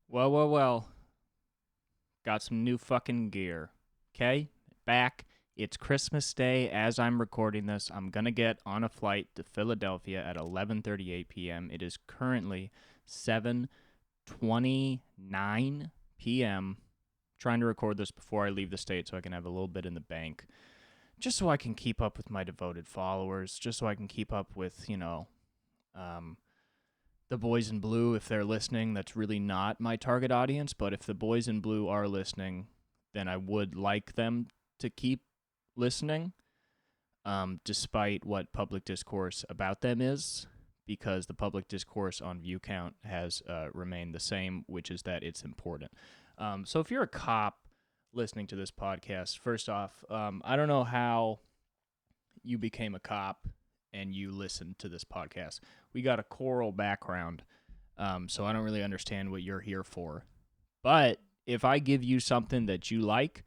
Well. Got some new fucking gear. Okay? Back. It's Christmas Day as I'm recording this. I'm going to get on a flight to Philadelphia at 11:38 p.m. It is currently 7:29 p.m. Trying to record this before I leave the state so I can have a little bit in the bank. Just so I can keep up with my devoted followers, just so I can keep up with, um, the boys in blue, if they're listening. That's really not my target audience, but if the boys in blue are listening, then I would like them to keep listening, despite what public discourse about them is, because the public discourse on view count has remained the same, which is that it's important. So if you're a cop listening to this podcast, first off, I don't know how you became a cop and you listened to this podcast. We got a choral background, so I don't really understand what you're here for. But if I give you something that you like,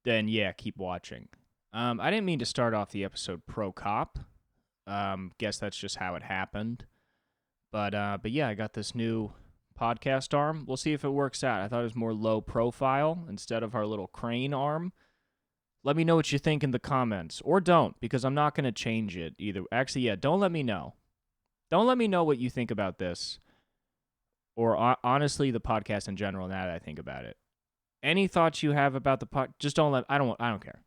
then yeah, keep watching. I didn't mean to start off the episode pro cop. Guess that's just how it happened. But yeah, I got this new podcast arm. We'll see if it works out. I thought it was more low profile instead of our little crane arm. Let me know what you think in the comments. Or don't, because I'm not going to change it either. Actually, yeah, don't let me know. Don't let me know what you think about this. Or honestly, the podcast in general, now that I think about it. Any thoughts you have about the pod, just don't let, I don't care.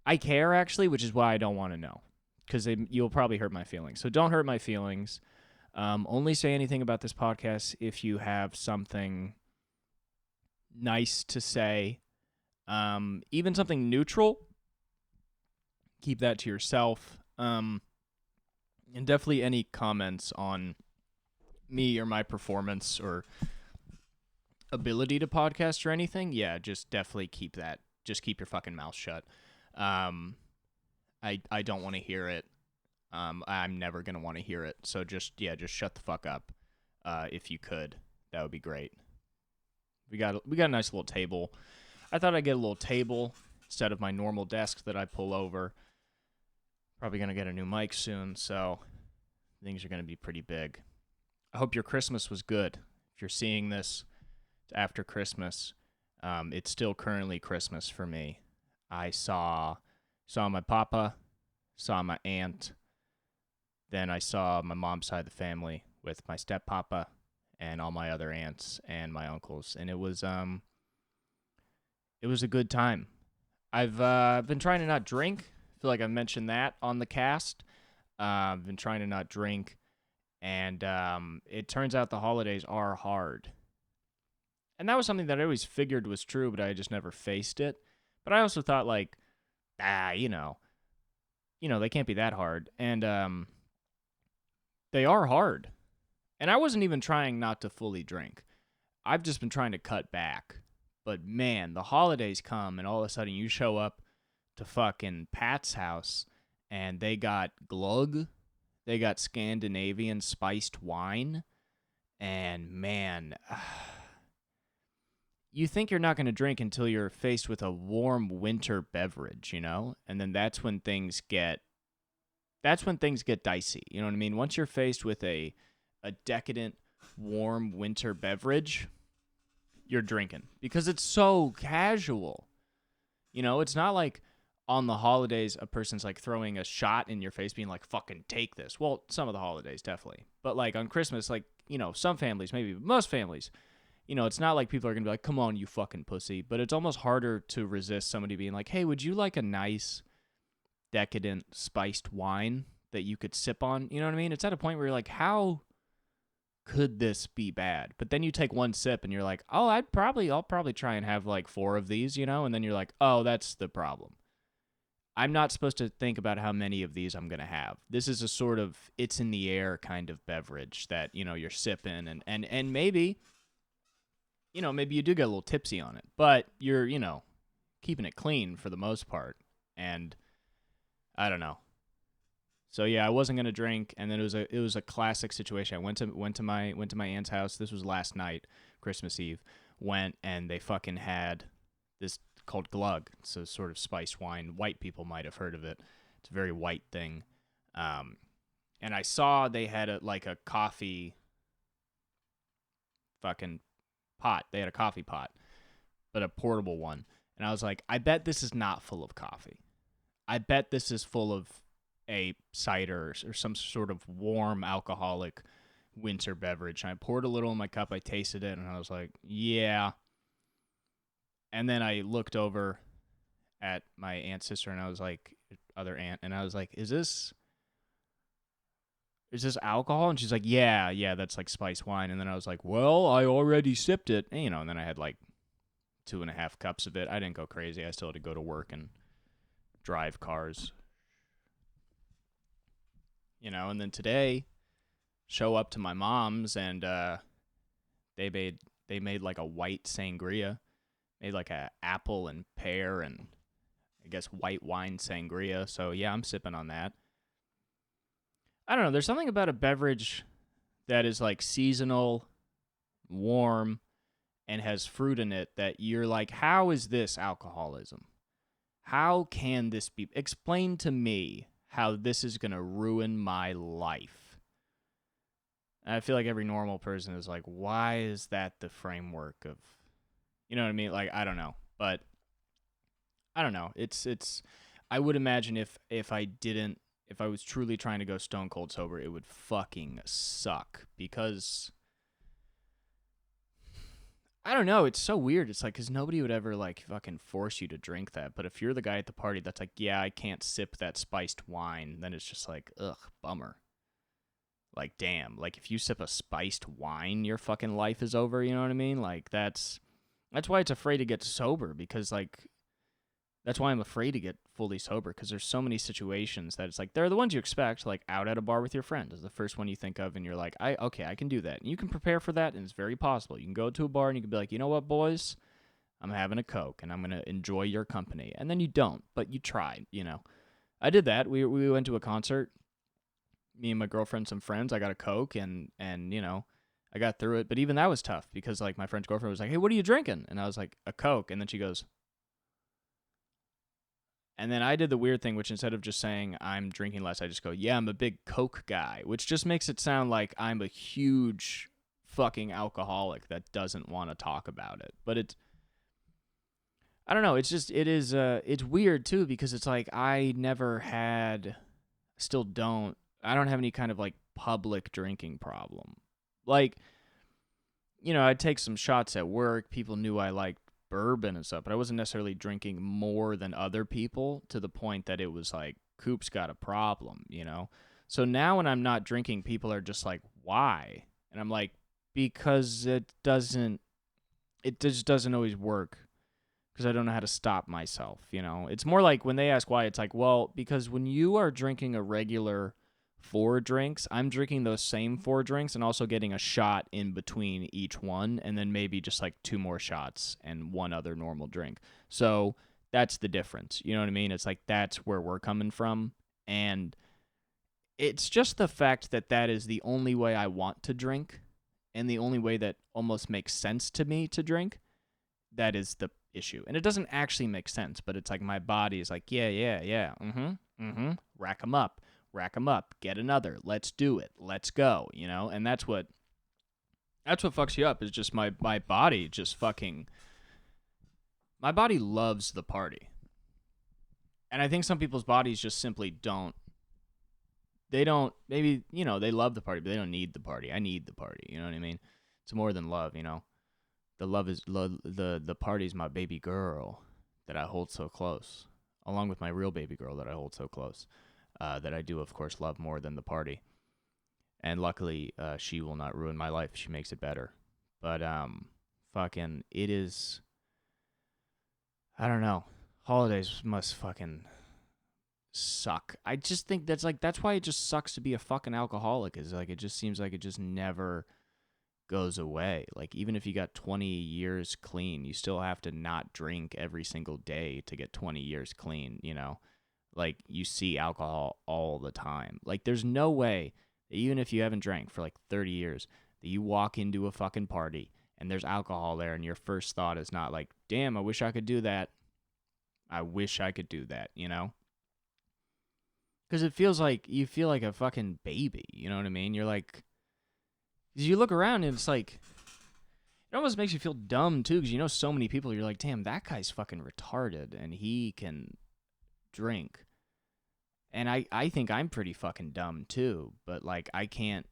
I care, actually, which is why I don't want to know. Because you'll probably hurt my feelings. So don't hurt my feelings. Only say anything about this podcast if you have something nice to say. Even something neutral, keep that to yourself. And definitely any comments on me or my performance or ability to podcast or anything, yeah, just definitely keep that. Just keep your fucking mouth shut. I don't want to hear it. I'm never gonna want to hear it. So just shut the fuck up. If you could, that would be great. We got a nice little table. I thought I'd get a little table instead of my normal desk that I pull over. Probably going to get a new mic soon, so things are going to be pretty big. I hope your Christmas was good. If you're seeing this after Christmas, it's still currently Christmas for me. I saw my papa, saw my aunt, then I saw my mom's side of the family with my steppapa and all my other aunts and my uncles, and it was a good time. I've been trying to not drink. I feel like I've mentioned that on the cast. I've been trying to not drink, and it turns out the holidays are hard. And that was something that I always figured was true, but I just never faced it. But I also thought, like, they can't be that hard. And they are hard. And I wasn't even trying not to fully drink. I've just been trying to cut back. But man, the holidays come and all of a sudden you show up to fucking Pat's house and they got glug, they got Scandinavian spiced wine, and man, you think you're not going to drink until you're faced with a warm winter beverage, And then that's when things get dicey, you know what I mean? Once you're faced with a decadent warm winter beverage, you're drinking because it's so casual. It's not like on the holidays a person's like throwing a shot in your face being like, fucking take this. Well, some of the holidays definitely. But like on Christmas, like, some families, maybe most families, it's not like people are going to be like, come on, you fucking pussy. But it's almost harder to resist somebody being like, hey, would you like a nice decadent spiced wine that you could sip on? You know what I mean? It's at a point where you're like, how could this be bad? But then you take one sip and you're like, oh, I'll probably try and have like 4 of these, and then you're like, oh, that's the problem. I'm not supposed to think about how many of these I'm going to have. This is a sort of it's in the air kind of beverage that, you're sipping and maybe, maybe you do get a little tipsy on it, but you're, keeping it clean for the most part. And I don't know. So yeah, I wasn't gonna drink, and then it was a classic situation. I went to my aunt's house. This was last night, Christmas Eve. Went and they fucking had this called glug. It's a sort of spiced wine. White people might have heard of it. It's a very white thing. And I saw they had a coffee fucking pot. They had a coffee pot, but a portable one. And I was like, I bet this is not full of coffee. I bet this is full of a cider or some sort of warm alcoholic winter beverage. And I poured a little in my cup. I tasted it, and I was like, yeah. And then I looked over at my aunt's sister, and I was like, other aunt, and I was like, is this alcohol? And she's like, yeah, that's like spice wine. And then I was like, well, I already sipped it. And, and then I had like 2.5 cups of it. I didn't go crazy. I still had to go to work and drive cars. And then today, show up to my mom's, and they made like a white sangria, made like a apple and pear and I guess white wine sangria. So yeah, I'm sipping on that. I don't know. There's something about a beverage that is like seasonal, warm, and has fruit in it that you're like, how is this alcoholism? How can this be? Explain to me how this is going to ruin my life. And I feel like every normal person is like, why is that the framework of, you know what I mean? Like, I don't know. But I don't know. It's I would imagine if I was truly trying to go stone cold sober, it would fucking suck because I don't know. It's so weird. It's like, because nobody would ever like fucking force you to drink that. But if you're the guy at the party that's like, yeah, I can't sip that spiced wine, then it's just like, ugh, bummer. Like, damn. Like, if you sip a spiced wine, your fucking life is over. You know what I mean? Like, that's why it's afraid to get sober, because like, that's why I'm afraid to get fully sober, because there's so many situations that it's like, they're the ones you expect, like out at a bar with your friend is the first one you think of, and you're like, I can do that. And you can prepare for that, and it's very possible. You can go to a bar, and you can be like, you know what, boys? I'm having a Coke, and I'm going to enjoy your company. And then you don't, but you tried, I did that. We went to a concert, me and my girlfriend, some friends. I got a Coke, and I got through it. But even that was tough, because like my friend's girlfriend was like, hey, what are you drinking? And I was like, a Coke. And then she goes, and then I did the weird thing, which instead of just saying I'm drinking less, I just go, yeah, I'm a big Coke guy, which just makes it sound like I'm a huge fucking alcoholic that doesn't want to talk about it. But I don't know. It's weird too, because it's like I don't have any kind of like public drinking problem. Like, I'd take some shots at work. People knew I liked bourbon and stuff, but I wasn't necessarily drinking more than other people to the point that it was like, Coop's got a problem, So now when I'm not drinking, people are just like, why? And I'm like, because it just doesn't always work, because I don't know how to stop myself, It's more like when they ask why, it's like, well, because when you are drinking a regular 4 drinks, I'm drinking those same 4 drinks and also getting a shot in between each one, and then maybe just like 2 more shots and one other normal drink. So that's the difference. You know what I mean? It's like, that's where we're coming from. And it's just the fact that is the only way I want to drink, and the only way that almost makes sense to me to drink. That is the issue. And it doesn't actually make sense, but it's like my body is like, yeah, rack them up, get another, let's do it, let's go, and that's what fucks you up, is just my body just fucking, my body loves the party. And I think some people's bodies just simply maybe, they love the party, but they don't need the party. I need the party, you know what I mean? It's more than love, the love is, the party's my baby girl that I hold so close, along with my real baby girl that I hold so close. That I do, of course, love more than the party. And luckily, she will not ruin my life. She makes it better. But, fucking, it is, I don't know. Holidays must fucking suck. I just think that's why it just sucks to be a fucking alcoholic, is like, it just seems like it just never goes away. Like, even if you got 20 years clean, you still have to not drink every single day to get 20 years clean, Like, you see alcohol all the time. Like, there's no way that even if you haven't drank for like 30 years, that you walk into a fucking party and there's alcohol there, and your first thought is not like, damn, I wish I could do that. I wish I could do that, Because it feels like, you feel like a fucking baby, you know what I mean? You're like, you look around and it's like, It almost makes you feel dumb too, because you know so many people. You're like, damn, that guy's fucking retarded, and he can drink. And I think I'm pretty fucking dumb too, but like I can't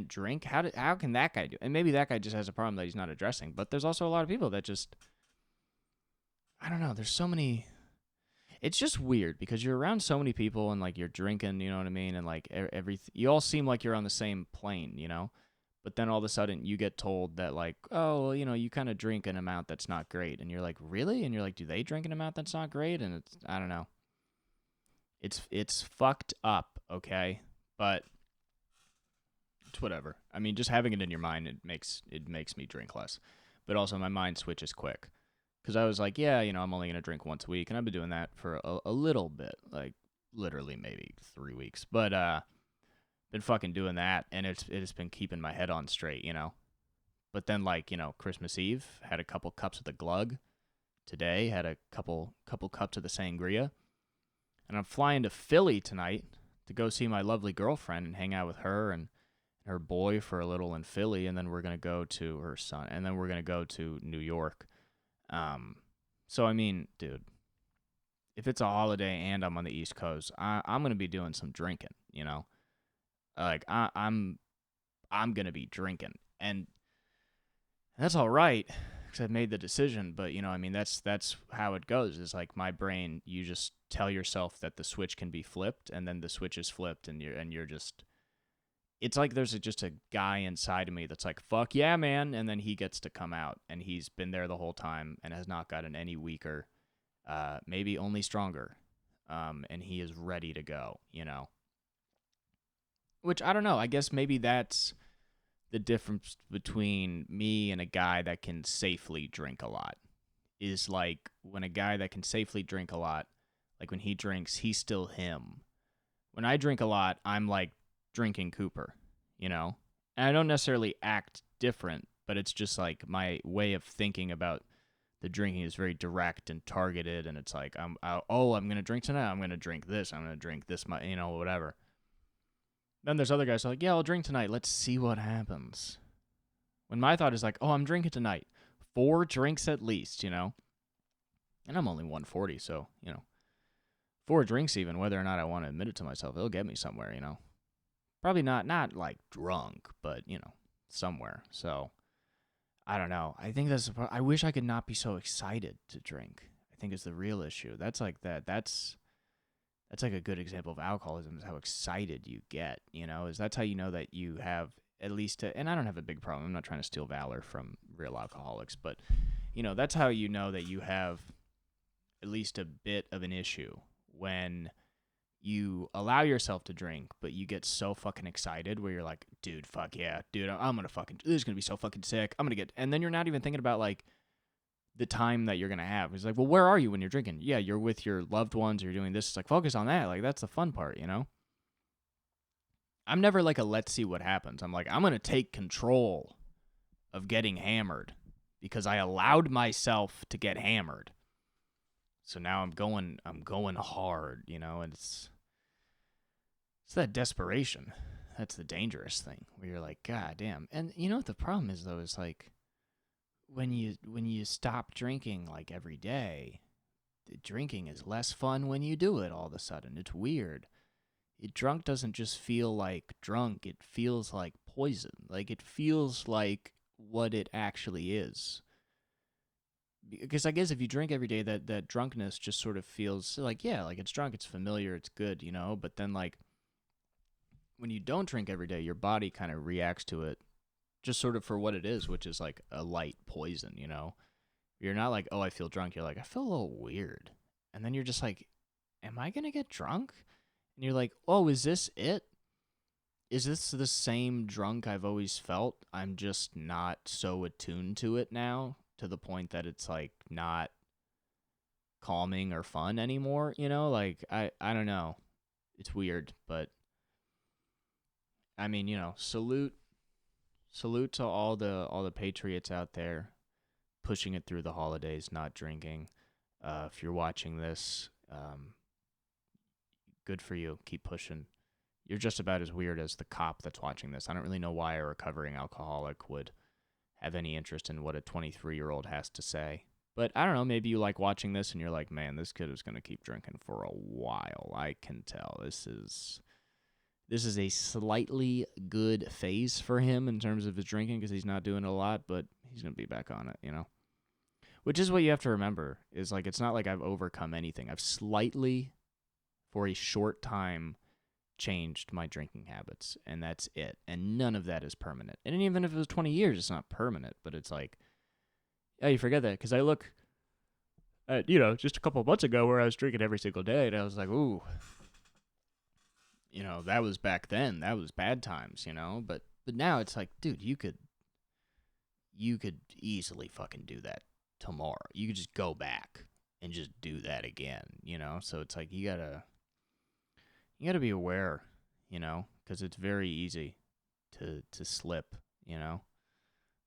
drink. How can that guy do? And maybe that guy just has a problem that he's not addressing. But there's also a lot of people that just I don't know. There's so many. It's just weird because you're around so many people and like you're drinking, you know what I mean, and like everything. You all seem like you're on the same plane, you know. But then all of a sudden you get told that like, oh, well, you kind of drink an amount that's not great, and you're like, really? And you're like, do they drink an amount that's not great? And it's I don't know. It's fucked up, okay, but it's whatever. I mean, just having it in your mind it makes me drink less, but also my mind switches quick because I was like, yeah, I'm only gonna drink once a week, and I've been doing that for a little bit, like literally maybe 3 weeks, but been fucking doing that, and it's been keeping my head on straight. But then like Christmas Eve had a couple cups of the glug. Today had a couple cups of the sangria, and I'm flying to Philly tonight to go see my lovely girlfriend and hang out with her and her boy for a little in Philly, and then we're gonna go to her son, and then we're gonna go to New York. Um, so I mean, dude, if it's a holiday and I'm on the East Coast, I'm gonna be doing some drinking. Like I'm gonna be drinking, and that's all right because I've made the decision. But I mean, that's how it goes. Is like my brain, you just tell yourself that the switch can be flipped, and then the switch is flipped, and you're just it's like there's just a guy inside of me that's like, fuck yeah, man. And then he gets to come out, and he's been there the whole time and has not gotten any weaker, maybe only stronger. And he is ready to go. Which I don't know. I guess maybe that's the difference between me and a guy that can safely drink a lot. Is like when a guy that can safely drink a lot, like when he drinks, he's still him. When I drink a lot, I'm like drinking Cooper, you know? And I don't necessarily act different, but it's just like my way of thinking about the drinking is very direct and targeted, and it's like I'm going to drink tonight. I'm going to drink this. I'm going to drink this, whatever. Then there's other guys who are like, yeah, I'll drink tonight. Let's see what happens. When my thought is like, oh, I'm drinking tonight. 4 drinks at least. And I'm only 140, so, 4 drinks even, whether or not I want to admit it to myself, it'll get me somewhere. Probably not like drunk, but, somewhere. So, I don't know. I think I wish I could not be so excited to drink. I think is the real issue. That's like that's like a good example of alcoholism is how excited you get, is that's how you know that you have at least and I don't have a big problem. I'm not trying to steal valor from real alcoholics, but that's how you know that you have at least a bit of an issue when you allow yourself to drink, but you get so fucking excited where you're like, dude, fuck yeah, dude, I'm gonna fucking, this is gonna be so fucking sick. I'm gonna get, and then you're not even thinking about like the time that you're gonna have. It's like, well, where are you when you're drinking? Yeah, you're with your loved ones, you're doing this. It's like, focus on that. Like, that's the fun part. I'm never like a let's see what happens. I'm like, I'm gonna take control of getting hammered because I allowed myself to get hammered. So now I'm going hard, and it's that desperation. That's the dangerous thing where you're like, God damn. And you know what the problem is though, is like when you stop drinking like every day, the drinking is less fun when you do it all of a sudden. It's weird. Drunk doesn't just feel like drunk, it feels like poison. Like it feels like what it actually is. Because I guess if you drink every day, that drunkenness just sort of feels like, yeah, like it's drunk, it's familiar, it's good, but then like when you don't drink every day, your body kind of reacts to it just sort of for what it is, which is like a light poison. You're not like, oh, I feel drunk. You're like, I feel a little weird. And then you're just like, am I going to get drunk? And you're like, oh, is this it? Is this the same drunk I've always felt? I'm just not so attuned to it now to the point that it's like not calming or fun anymore. Like I don't know. It's weird, but I mean, salute to all the patriots out there pushing it through the holidays, not drinking. If you're watching this, good for you. Keep pushing. You're just about as weird as the cop that's watching this. I don't really know why a recovering alcoholic would have any interest in what a 23-year-old has to say. But I don't know, maybe you like watching this and you're like, man, this kid is going to keep drinking for a while. I can tell this is a slightly good phase for him in terms of his drinking because he's not doing a lot, but he's going to be back on it, you know? Which is what you have to remember, is like, it's not like I've overcome anything. I've slightly, for a short time, changed my drinking habits, and that's it. And none of that is permanent. And even if it was 20 years, it's not permanent, but it's like, oh, you forget that, because I look at, just a couple of months ago where I was drinking every single day, and I was like, ooh, that was back then. That was bad times, but now it's like, dude, you could easily fucking do that tomorrow. You could just go back and just do that again, So it's like you gotta be aware, because it's very easy to slip,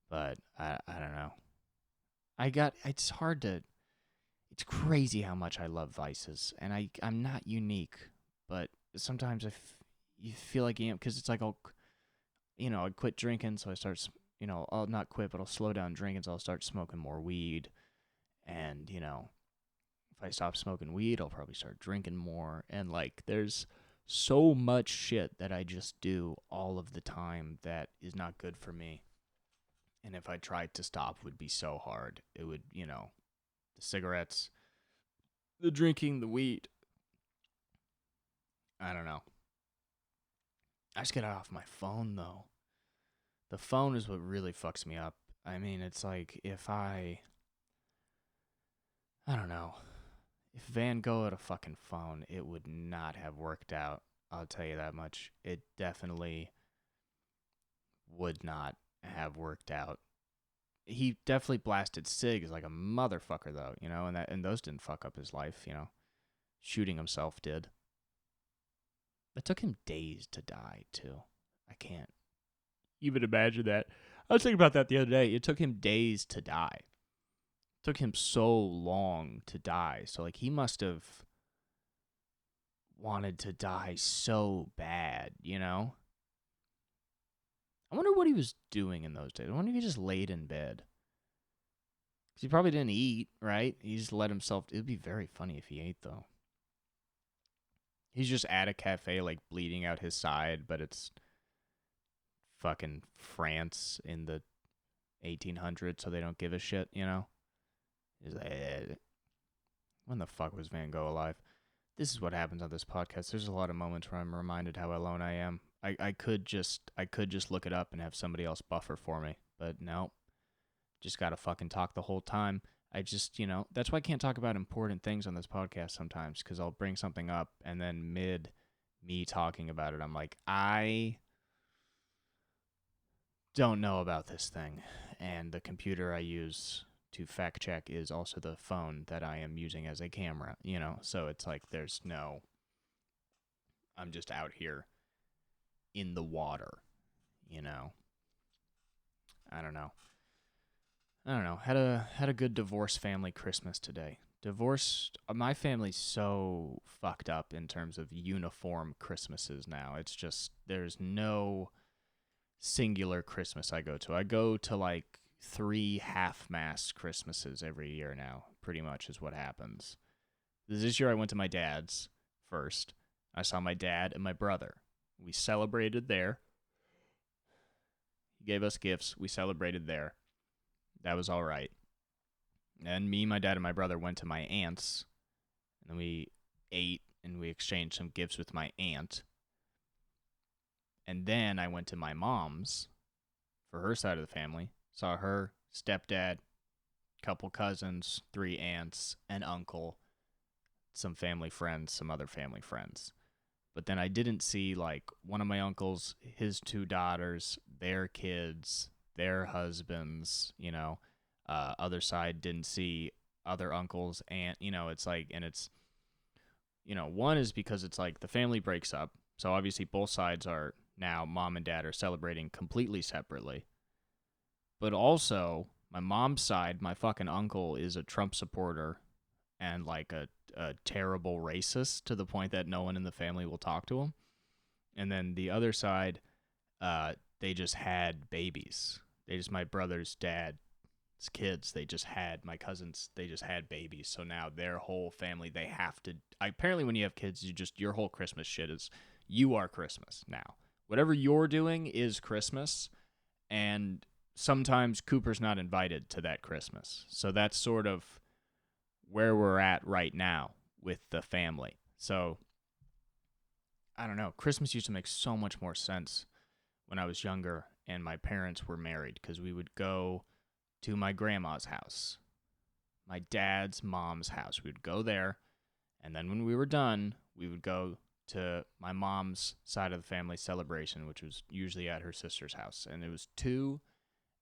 But I don't know. It's hard to. It's crazy how much I love vices, and I'm not unique, but sometimes you feel like you am, because it's like I quit drinking, so I start. I'll not quit, but I'll slow down drinking, so I'll start smoking more weed. And, if I stop smoking weed, I'll probably start drinking more. And, like, there's so much shit that I just do all of the time that is not good for me. And if I tried to stop, it would be so hard. It would, the cigarettes, the drinking, the weed. I don't know. I just get it off my phone, though. The phone is what really fucks me up. I mean, it's like if I don't know. If Van Gogh had a fucking phone, it would not have worked out. I'll tell you that much. It definitely would not have worked out. He definitely blasted cigs like a motherfucker, though, and those didn't fuck up his life, Shooting himself did. It took him days to die, too. I can't even imagine that. I was thinking about that the other day. It took him days to die. It took him so long to die. So, like, he must have wanted to die so bad, I wonder what he was doing in those days. I wonder if he just laid in bed. Because he probably didn't eat, right? He just let himself. It would be very funny if he ate, though. He's just at a cafe, like, bleeding out his side, but it's fucking France in the 1800s, so they don't give a shit, He's like, when the fuck was Van Gogh alive? This is what happens on this podcast. There's a lot of moments where I'm reminded how alone I am. I could just look it up and have somebody else buffer for me, but no. Just gotta fucking talk the whole time. I just, that's why I can't talk about important things on this podcast sometimes, because I'll bring something up, and then mid me talking about it, I'm like, I don't know about this thing. And the computer I use to fact check is also the phone that I am using as a camera, So it's like I'm just out here in the water, I don't know. Had a good divorce family Christmas today. My family's so fucked up in terms of uniform Christmases now. It's just, there's no singular Christmas I go to. I go to like 3 half-mast Christmases every year now, pretty much is what happens. This year I went to my dad's first. I saw my dad and my brother. We celebrated there. He gave us gifts. We celebrated there. That was all right. And me, my dad, and my brother went to my aunt's. And then we ate and we exchanged some gifts with my aunt. And then I went to my mom's for her side of the family. Saw her, stepdad, couple cousins, 3 aunts, an uncle, some family friends, some other family friends. But then I didn't see, like, one of my uncles, his 2 daughters, their kids, their husbands, other side didn't see other uncles, aunt, it's like, and it's, one is because it's like the family breaks up. So obviously both sides are now, mom and dad are celebrating completely separately. But also, my mom's side, my fucking uncle is a Trump supporter and like a terrible racist to the point that no one in the family will talk to him. And then the other side, they just had babies. my brother's dad's kids. They just had my cousins. They just had babies. So now their whole family, they have to. Apparently, when you have kids, your whole Christmas shit is you are Christmas now. Whatever you're doing is Christmas, and sometimes Cooper's not invited to that Christmas. So that's sort of where we're at right now with the family. So I don't know. Christmas used to make so much more sense when I was younger and my parents were married, because we would go to my grandma's house, my dad's mom's house. We would go there, and then when we were done, we would go to my mom's side of the family celebration, which was usually at her sister's house. And it was two,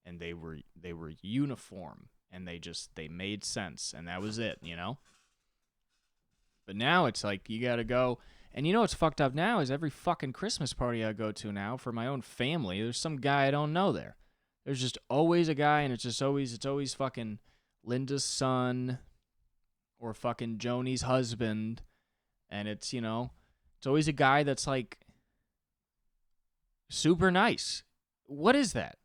and they were uniform, and they made sense, and that was it, you know? But now it's like you gotta go. And you know what's fucked up now is every fucking Christmas party I go to now for my own family, there's some guy I don't know there. There's just always a guy, and it's always fucking Linda's son or fucking Joni's husband. And it's always a guy that's like super nice. What is that?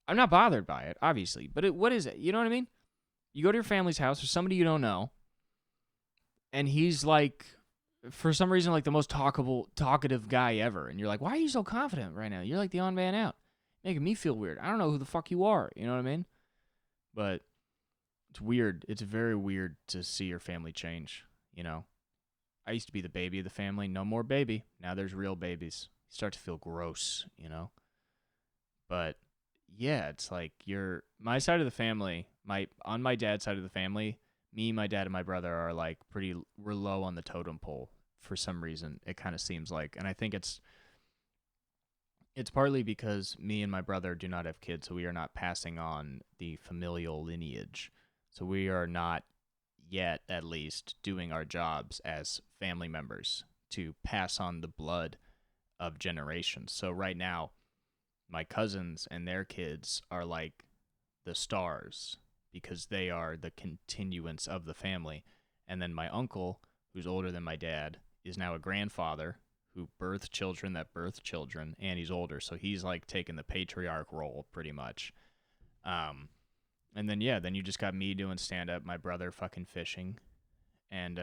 I'm not bothered by it, obviously, but what is it? You know what I mean? You go to your family's house, there's somebody you don't know, and he's like, for some reason, like the most talkative guy ever. And you're like, why are you so confident right now? You're like the odd man out. Making me feel weird. I don't know who the fuck you are. You know what I mean? But it's weird. It's very weird to see your family change, you know? I used to be the baby of the family. No more baby. Now there's real babies. You start to feel gross, you know? But yeah, it's like my side of the family, on my dad's side of the family, me, my dad, and my brother are like we're low on the totem pole for some reason. It kind of seems like, and I think it's partly because me and my brother do not have kids, so we are not passing on the familial lineage. So we are not yet, at least, doing our jobs as family members to pass on the blood of generations. So right now, my cousins and their kids are like the stars, because they are the continuance of the family. And then my uncle, who's older than my dad, is now a grandfather who birthed children that birthed children, and he's older. So he's like taking the patriarch role pretty much. And then you just got me doing stand-up, my brother fucking fishing, and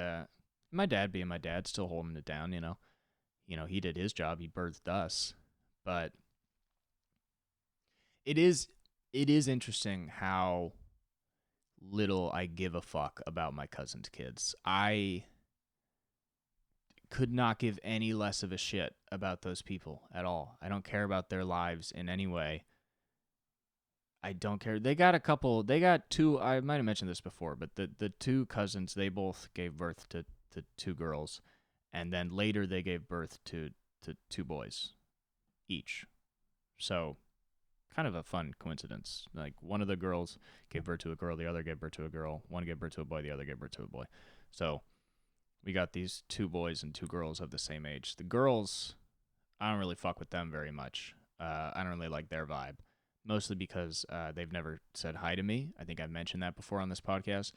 my dad being my dad, still holding it down, you know. He did his job, he birthed us. But it is interesting how little I give a fuck about my cousin's kids. I could not give any less of a shit about those people at all. I don't care about their lives in any way. I don't care. They got two, I might have mentioned this before, but the two cousins, they both gave birth to two girls, and then later they gave birth to two boys each. So kind of a fun coincidence. Like, one of the girls gave birth to a girl, the other gave birth to a girl. One gave birth to a boy, the other gave birth to a boy. So we got these two boys and two girls of the same age. The girls, I don't really fuck with them very much. I don't really like their vibe, mostly because they've never said hi to me. I think I've mentioned that before on this podcast.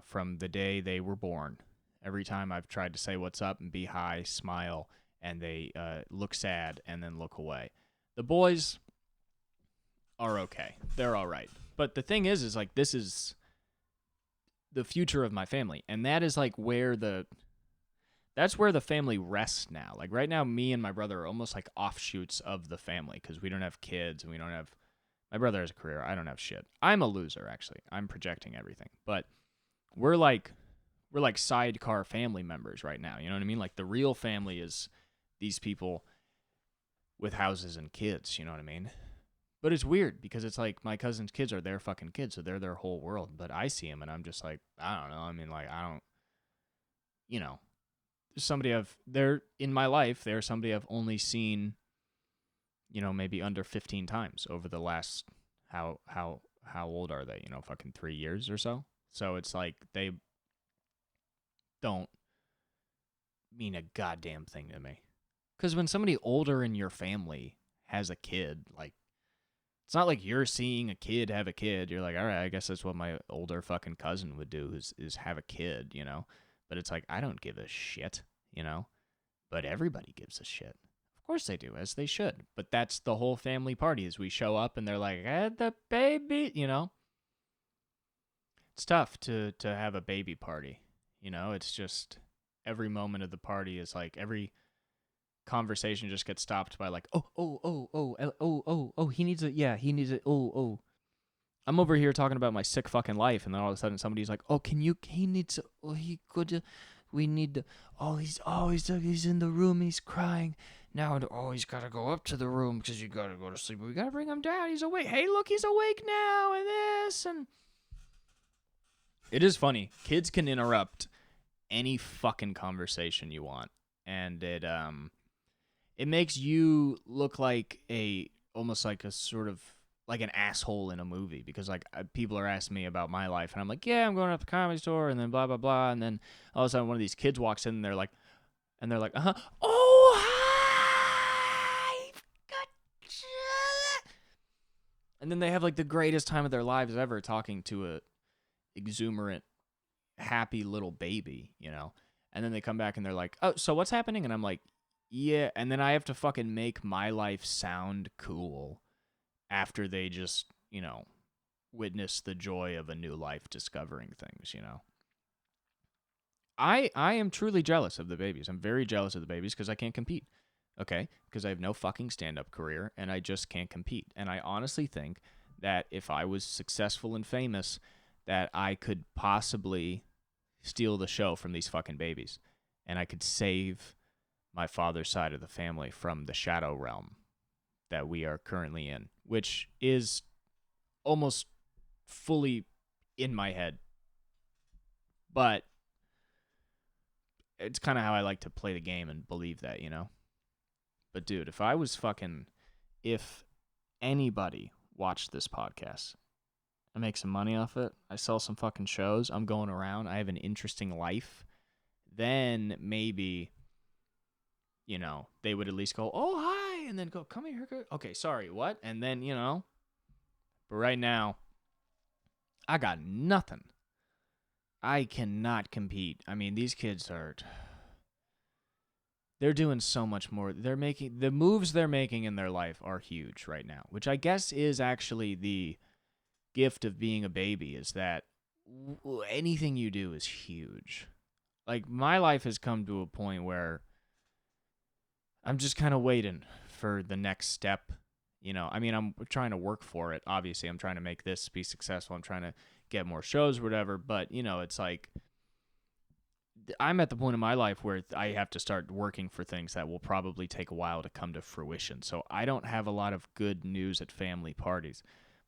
From the day they were born, every time I've tried to say what's up and be hi, smile, and they look sad and then look away. The boys are okay. They're all right. But the thing is like, this is the future of my family. And that is like that's where the family rests now. Like right now, me and my brother are almost like offshoots of the family, because we don't have kids and my brother has a career. I don't have shit. I'm a loser, actually. I'm projecting everything. But we're like sidecar family members right now. You know what I mean? Like the real family is these people with houses and kids. You know what I mean? But it's weird, because it's like my cousin's kids are their fucking kids, so they're their whole world. But I see them, and I'm just like, I don't know. I mean, like, I don't, they're in my life, they're somebody I've only seen, maybe under 15 times over the last, how old are they? Fucking 3 years or so. So it's like they don't mean a goddamn thing to me. Because when somebody older in your family has a kid, like, it's not like you're seeing a kid have a kid. You're like, all right, I guess that's what my older fucking cousin would do, is have a kid, But it's like, I don't give a shit, But everybody gives a shit. Of course they do, as they should. But that's the whole family party is we show up and they're like, the baby, It's tough to have a baby party. It's just every moment of the party is like every conversation just gets stopped by like, he needs it. Oh. I'm over here talking about my sick fucking life, and then all of a sudden somebody's like, he needs, we need to, he's in the room, he's crying. Now, he's got to go up to the room because you got to go to sleep. We got to bring him down. He's awake. Hey, look, he's awake now, and this, and it is funny. Kids can interrupt any fucking conversation you want, and it makes you look like almost like a sort of like an asshole in a movie, because like people are asking me about my life, and I'm like, yeah, I'm going up to the comedy store, and then blah blah blah, and then all of a sudden one of these kids walks in, and they're like, oh hi, gotcha. And then they have like the greatest time of their lives ever talking to a exuberant, happy little baby, and then they come back and they're like, oh, so what's happening? And I'm like, yeah, and then I have to fucking make my life sound cool after they just, witness the joy of a new life discovering things, I am truly jealous of the babies. I'm very jealous of the babies because I can't compete, okay? Because I have no fucking stand-up career, and I just can't compete. And I honestly think that if I was successful and famous, that I could possibly steal the show from these fucking babies, and I could save my father's side of the family from the shadow realm that we are currently in, which is almost fully in my head. But it's kind of how I like to play the game and believe that, But dude, if anybody watched this podcast, I make some money off it, I sell some fucking shows, I'm going around, I have an interesting life, then maybe, they would at least go, oh, hi, and then go, come here, okay, sorry, what? And then, but right now, I got nothing. I cannot compete. I mean, these kids they're doing so much more. The moves they're making in their life are huge right now, which I guess is actually the gift of being a baby, is that anything you do is huge. Like, my life has come to a point where I'm just kind of waiting for the next step. I mean, I'm trying to work for it. Obviously, I'm trying to make this be successful. I'm trying to get more shows or whatever. But, it's like I'm at the point in my life where I have to start working for things that will probably take a while to come to fruition. So I don't have a lot of good news at family parties.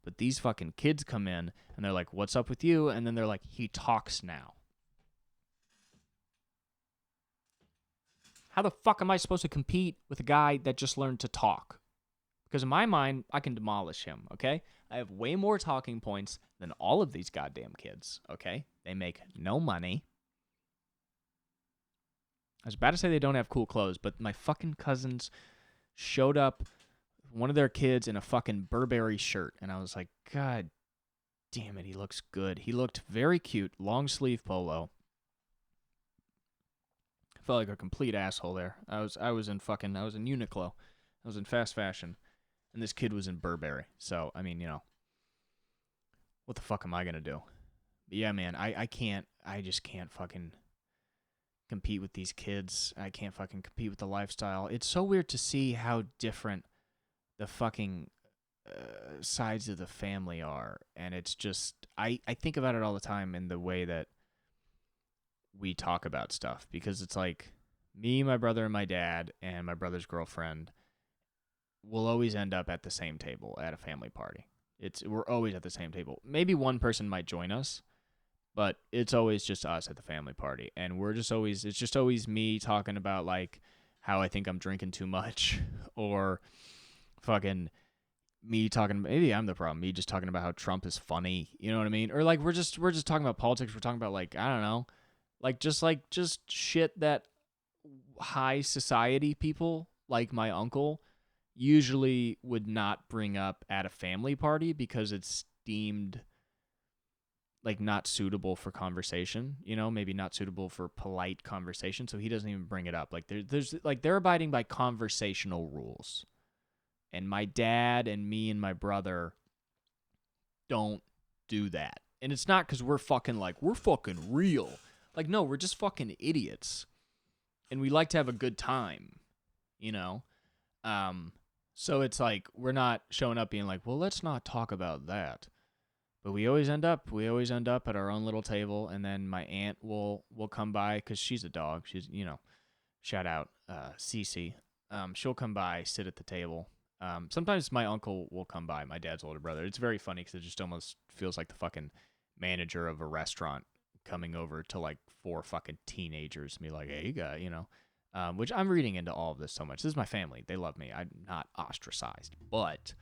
But these fucking kids come in and they're like, what's up with you? And then they're like, he talks now. How the fuck am I supposed to compete with a guy that just learned to talk? Because in my mind, I can demolish him, okay? I have way more talking points than all of these goddamn kids, okay? They make no money. I was about to say they don't have cool clothes, but my fucking cousins showed up, one of their kids in a fucking Burberry shirt, and I was like, God damn it, he looks good. He looked very cute, long sleeve polo. I felt like a complete asshole there. I was in Uniqlo. I was in fast fashion, and this kid was in Burberry. So, I mean, what the fuck am I gonna do? But yeah, man, I just can't fucking compete with these kids. I can't fucking compete with the lifestyle. It's so weird to see how different the fucking sides of the family are, and it's just I think about it all the time in the way that we talk about stuff, because it's like me, my brother, and my dad, and my brother's girlfriend will always end up at the same table at a family party. We're always at the same table. Maybe one person might join us, but it's always just us at the family party, and it's just always me talking about like how I think I'm drinking too much, or fucking me talking, maybe I'm the problem, me just talking about how Trump is funny, you know what I mean? Or like we're just talking about politics, we're talking about like, I don't know, just shit that high society people like my uncle usually would not bring up at a family party because it's deemed like not suitable for conversation, maybe not suitable for polite conversation, so he doesn't even bring it up. Like there's like they're abiding by conversational rules. And my dad and me and my brother don't do that. And it's not because we're fucking real. Like, no, we're just fucking idiots. And we like to have a good time, you know? So it's like we're not showing up being like, well, let's not talk about that. But we always end up at our own little table, and then my aunt will come by because she's a dog. She's, shout out Cece. She'll come by, sit at the table. Sometimes my uncle will come by, my dad's older brother. It's very funny because it just almost feels like the fucking manager of a restaurant coming over to like 4 fucking teenagers and be like, hey, you got, which I'm reading into all of this so much. This is my family. They love me. I'm not ostracized. But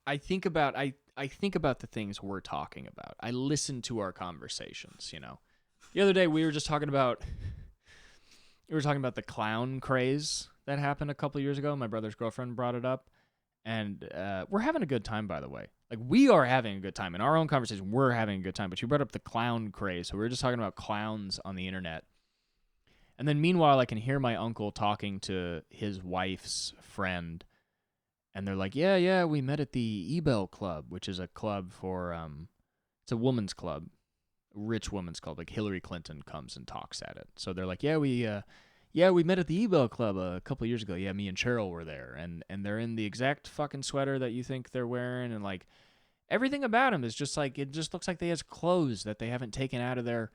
I think about the things we're talking about. I listen to our conversations, The other day we were talking about the clown craze that happened a couple years ago. My brother's girlfriend brought it up, and we're having a good time, by the way. Like, we are having a good time. In our own conversation, we're having a good time. But you brought up the clown craze, so we were just talking about clowns on the internet. And then meanwhile, I can hear my uncle talking to his wife's friend, and they're like, yeah, we met at the Ebel Club, which is a club for, it's a woman's club, rich woman's club. Like, Hillary Clinton comes and talks at it. So they're like, we met at the Ebel Club a couple years ago. Yeah, me and Cheryl were there. And they're in the exact fucking sweater that you think they're wearing. And, like, everything about them is just, like, it just looks like they have clothes that they haven't taken out of their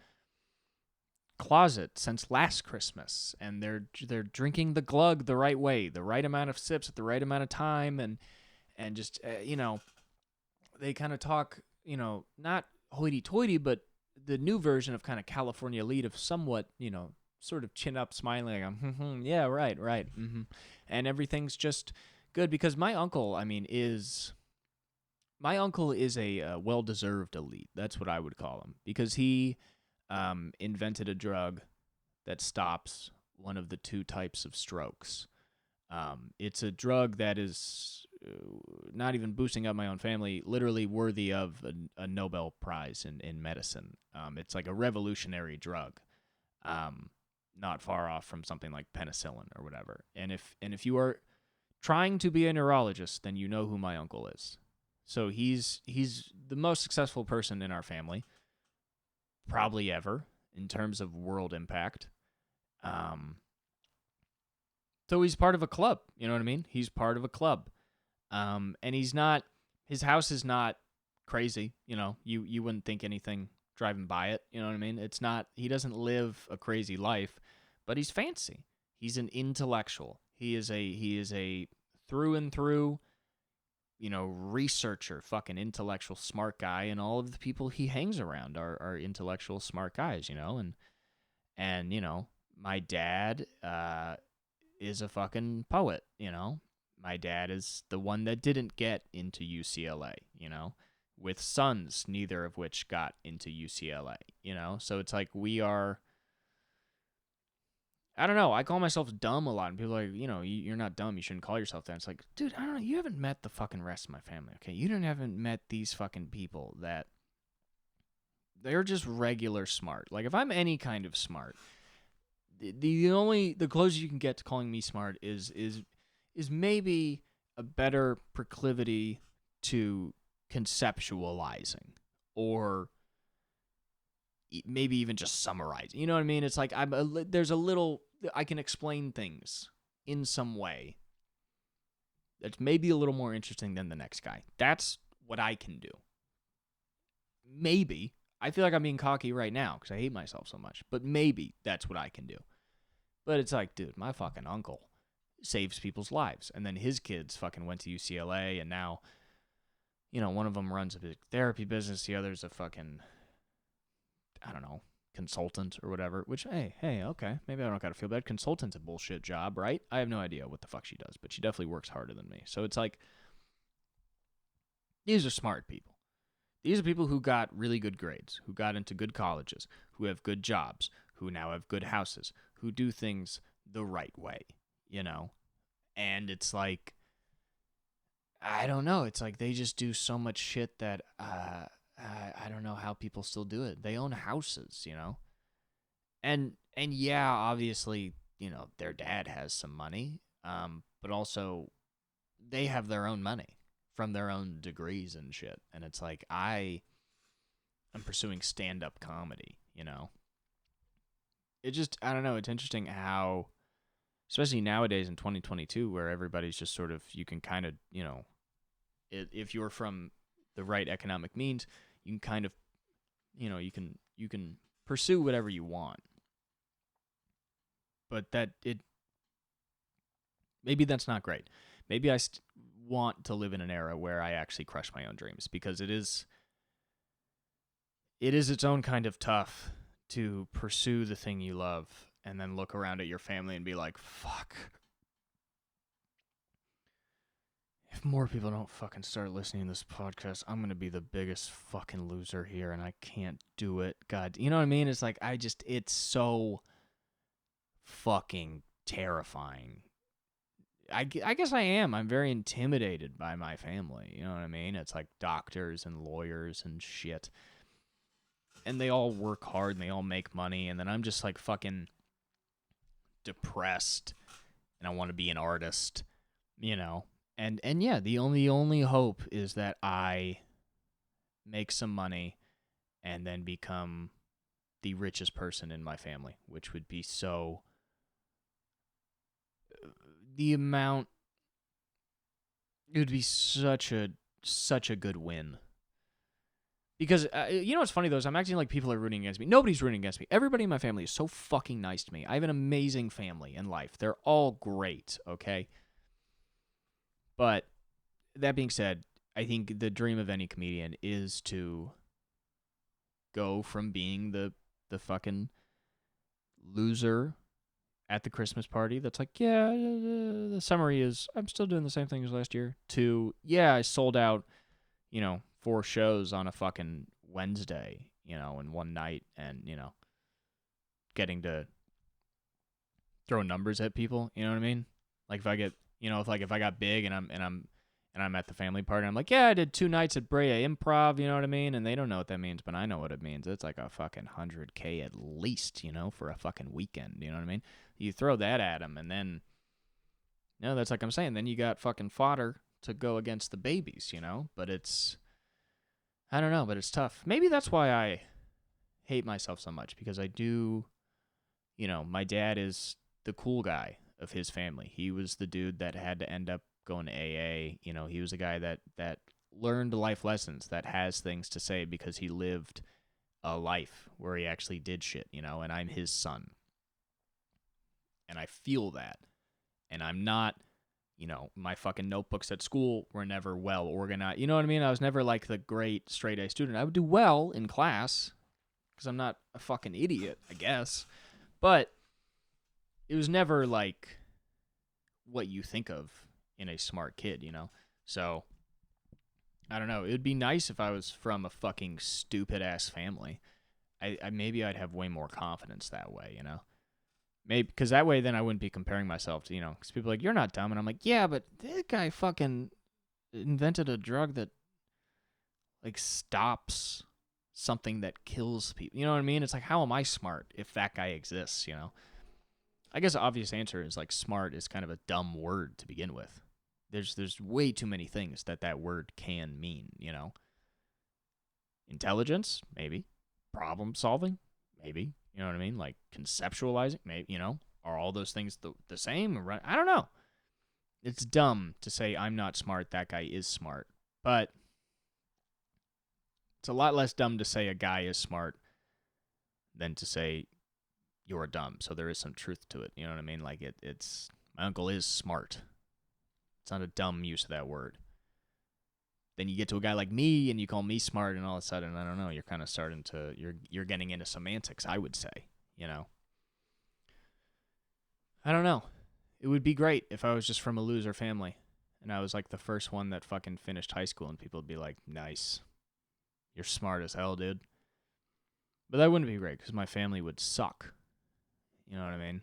closet since last Christmas. And they're drinking the glug the right way, the right amount of sips at the right amount of time. And just, they kind of talk, not hoity-toity, but the new version of kind of California elite of somewhat, sort of chin up, smiling, like, yeah, right, mm-hmm. And everything's just good because my uncle, is a well-deserved elite. That's what I would call him, because he invented a drug that stops one of the 2 types of strokes. It's a drug that is not even boosting up my own family, literally worthy of a Nobel Prize in medicine. It's like a revolutionary drug. Not far off from something like penicillin or whatever. And if you are trying to be a neurologist, then you know who my uncle is. So he's the most successful person in our family, probably ever, in terms of world impact. So he's part of a club, you know what I mean? He's part of a club. And his house is not crazy, you wouldn't think anything driving by it, you know what I mean? It's not, he doesn't live a crazy life, but he's fancy. He's an intellectual. He is a through and through, researcher, fucking intellectual, smart guy, and all of the people he hangs around are intellectual, smart guys, and my dad is a fucking poet, My dad is the one that didn't get into UCLA, with sons, neither of which got into UCLA, So it's like we are, I don't know, I call myself dumb a lot, and people are like, you're not dumb, you shouldn't call yourself that. It's like, dude, I don't know, you haven't met the fucking rest of my family, okay? You haven't met these fucking people that, they're just regular smart. Like, if I'm any kind of smart, the closest you can get to calling me smart is maybe a better proclivity to conceptualizing, or maybe even just summarizing. You know what I mean? It's like there's a little, I can explain things in some way that's maybe a little more interesting than the next guy. That's what I can do. Maybe. I feel like I'm being cocky right now because I hate myself so much, but maybe that's what I can do. But it's like, dude, my fucking uncle saves people's lives. And then his kids fucking went to UCLA, and now, one of them runs a big therapy business. The other's a fucking, I don't know, consultant or whatever, which, hey, okay, maybe I don't gotta feel bad. Consultant's a bullshit job, right? I have no idea what the fuck she does, but she definitely works harder than me. So it's like, these are smart people. These are people who got really good grades, who got into good colleges, who have good jobs, who now have good houses, who do things the right way, And it's like, I don't know. It's like they just do so much shit that I don't know how people still do it. They own houses, you know? And yeah, obviously, you know, their dad has some money, but also they have their own money from their own degrees and shit. And it's like I'm pursuing stand-up comedy, you know? It just, I don't know, it's interesting how, especially nowadays in 2022, where everybody's just sort of, you can kind of, you know, if you're from the right economic means, you can kind of, you know, you can pursue whatever you want. But that it maybe that's not great. Maybe want to live in an era where I actually crush my own dreams, because it is its own kind of tough to pursue the thing you love and then look around at your family and be like, fuck. If more people don't fucking start listening to this podcast, I'm going to be the biggest fucking loser here, and I can't do it. God, you know what I mean? It's like, it's so fucking terrifying. I guess I am. I'm very intimidated by my family. You know what I mean? It's like doctors and lawyers and shit. And they all work hard and they all make money. And then I'm just like fucking depressed and I want to be an artist, you know? And yeah, the only hope is that I make some money and then become the richest person in my family, which would be so... The amount... It would be such a good win. Because, you know what's funny, though, is I'm acting like people are rooting against me. Nobody's rooting against me. Everybody in my family is so fucking nice to me. I have an amazing family in life. They're all great, okay? But, that being said, I think the dream of any comedian is to go from being the fucking loser at the Christmas party that's like, yeah, the summary is, I'm still doing the same thing as last year, to, yeah, I sold out, you know, 4 shows on a fucking Wednesday, you know, in one night, and, you know, getting to throw numbers at people, you know what I mean? Like if I get, you know, if I got big and I'm at the family party, I'm like, yeah, I did 2 nights at Brea Improv, you know what I mean? And they don't know what that means, but I know what it means. It's like a fucking $100K at least, you know, for a fucking weekend, you know what I mean? You throw that at them, and then, you know, that's like I'm saying, then you got fucking fodder to go against the babies, you know? But it's, I don't know, but it's tough. Maybe that's why I hate myself so much, because I do, you know, my dad is the cool guy of his family. He was the dude that had to end up going to AA. You know, he was a guy that learned life lessons, that has things to say because he lived a life where he actually did shit, you know, and I'm his son. And I feel that. And I'm not, you know, my fucking notebooks at school were never well organized. You know what I mean? I was never like the great straight A student. I would do well in class because I'm not a fucking idiot, I guess. But it was never like what you think of in a smart kid, you know? So, I don't know. It would be nice if I was from a fucking stupid-ass family. I maybe I'd have way more confidence that way, you know? Maybe, because that way then I wouldn't be comparing myself to, you know, because people are like, you're not dumb. And I'm like, yeah, but that guy fucking invented a drug that, like, stops something that kills people. You know what I mean? It's like, how am I smart if that guy exists, you know? I guess the obvious answer is, like, smart is kind of a dumb word to begin with. There's way too many things that word can mean, you know? Intelligence? Maybe. Problem solving? Maybe. You know what I mean? Like conceptualizing? Maybe, you know? Are all those things the same? I don't know. It's dumb to say I'm not smart, that guy is smart. But it's a lot less dumb to say a guy is smart than to say you're dumb. So there is some truth to it. You know what I mean? Like it's my uncle is smart. It's not a dumb use of that word. Then you get to a guy like me and you call me smart, and all of a sudden, I don't know, you're kind of starting to, you're getting into semantics, I would say, you know? I don't know. It would be great if I was just from a loser family and I was like the first one that fucking finished high school and people would be like, nice. You're smart as hell, dude. But that wouldn't be great because my family would suck. You know what I mean?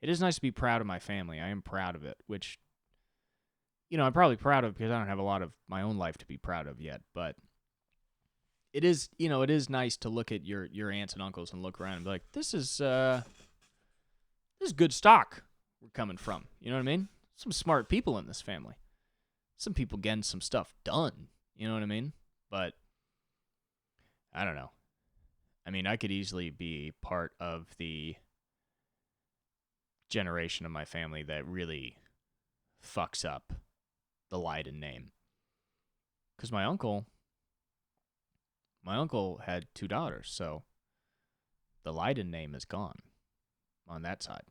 It is nice to be proud of my family. I am proud of it, which, you know, I'm probably proud of because I don't have a lot of my own life to be proud of yet, but it is, it is nice to look at your aunts and uncles and look around and be like, this is good stock we're coming from. You know what I mean? Some smart people in this family. Some people getting some stuff done. You know what I mean? But I don't know. I mean, I could easily be part of the generation of my family that really fucks up the Lyden name. Because my uncle had 2 daughters, so the Lyden name is gone on that side.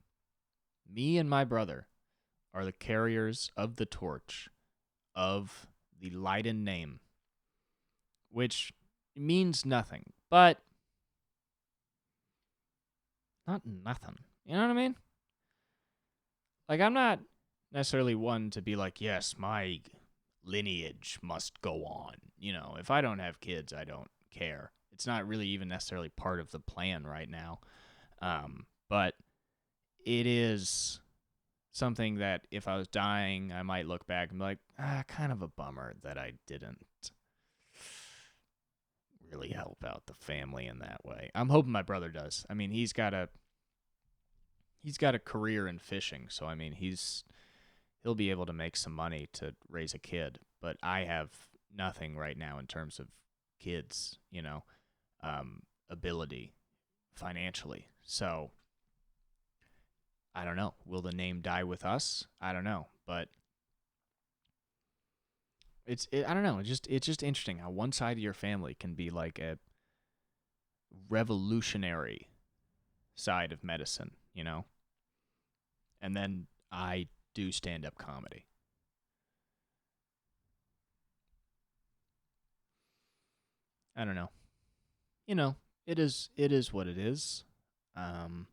Me and my brother are the carriers of the torch of the Lyden name, which means nothing, but not nothing. You know what I mean? Like, I'm not necessarily one to be like, yes, my lineage must go on. If I don't have kids, I don't care. It's not really even necessarily part of the plan right now. But it is something that if I was dying, I might look back and be like, kind of a bummer that I didn't really help out the family in that way. I'm hoping my brother does. I mean, he's got a career in fishing, so I mean, he'll be able to make some money to raise a kid, but I have nothing right now in terms of kids, ability financially. So I don't know. Will the name die with us? I don't know, but I don't know. It's just interesting how one side of your family can be like a revolutionary side of medicine, and then I do stand-up comedy. I don't know. It is what it is. Um,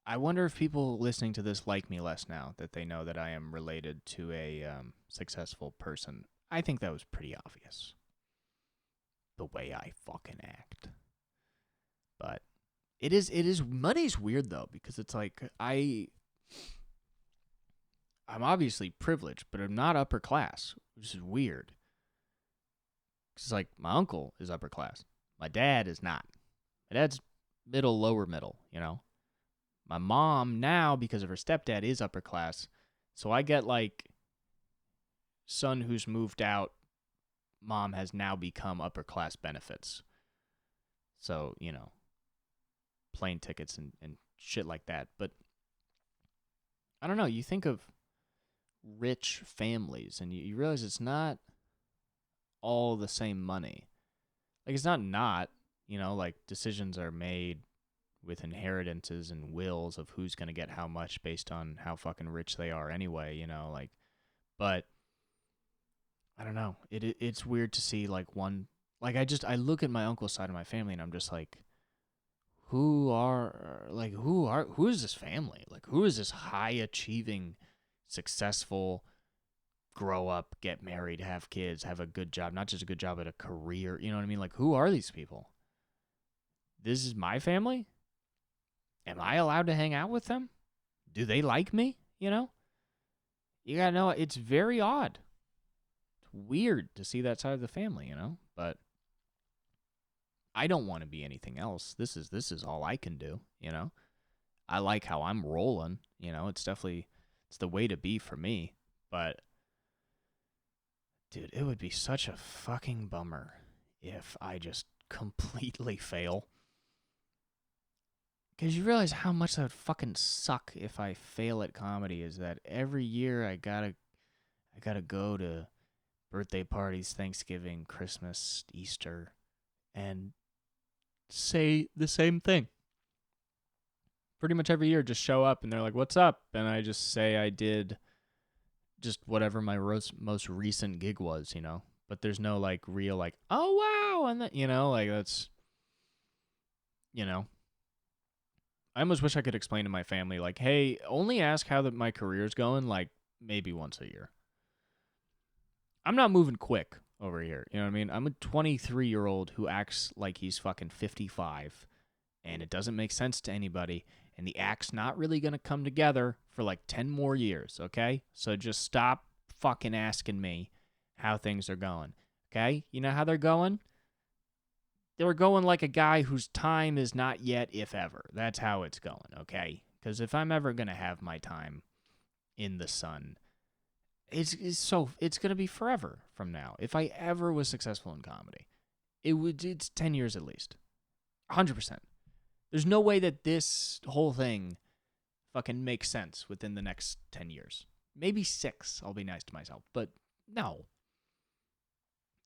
I wonder if people listening to this like me less now that they know that I am related to a successful person. I think that was pretty obvious. The way I fucking act. But money's weird though, because it's like I'm obviously privileged, but I'm not upper class, which is weird. Because like my uncle is upper class. My dad is not. My dad's middle, lower middle, My mom now, because of her stepdad, is upper class. So I get like son who's moved out, mom has now become upper class benefits. So, plane tickets and shit like that. But I don't know. You think of rich families and you realize it's not all the same money. Like, it's not, like decisions are made with inheritances and wills of who's going to get how much based on how fucking rich they are anyway, but I don't know. It's weird to see like one, like I look at my uncle's side of my family and I'm just like, who is this family? Like, who is this high achieving, successful, grow up, get married, have kids, have a good job, not just a good job, but a career. You know what I mean? Like, who are these people? This is my family? Am I allowed to hang out with them? Do they like me? You gotta know, it's very odd. It's weird to see that side of the family, but I don't want to be anything else. This is all I can do, I like how I'm rolling, it's the way to be for me, but dude, it would be such a fucking bummer if I just completely fail. Because you realize how much that would fucking suck if I fail at comedy, is that every year I gotta go to birthday parties, Thanksgiving, Christmas, Easter, and say the same thing. Pretty much every year, just show up and they're like, "What's up?" And I just say I did just whatever my most recent gig was, But there's no like real like, "Oh wow," and that, like that's, I almost wish I could explain to my family, like, hey, only ask how my career's going, like, maybe once a year. I'm not moving quick over here. You know what I mean? I'm a 23-year-old who acts like he's fucking 55, and it doesn't make sense to anybody, and the act's not really going to come together for like 10 more years, okay? So just stop fucking asking me how things are going, okay? You know how they're going? they're going like a guy whose time is not yet, if ever. That's how it's going, okay? Because if I'm ever going to have my time in the sun, it's going to be forever from now. If I ever was successful in comedy, it's 10 years at least. 100%. There's no way that this whole thing fucking makes sense within the next 10 years. Maybe 6, I'll be nice to myself. But no.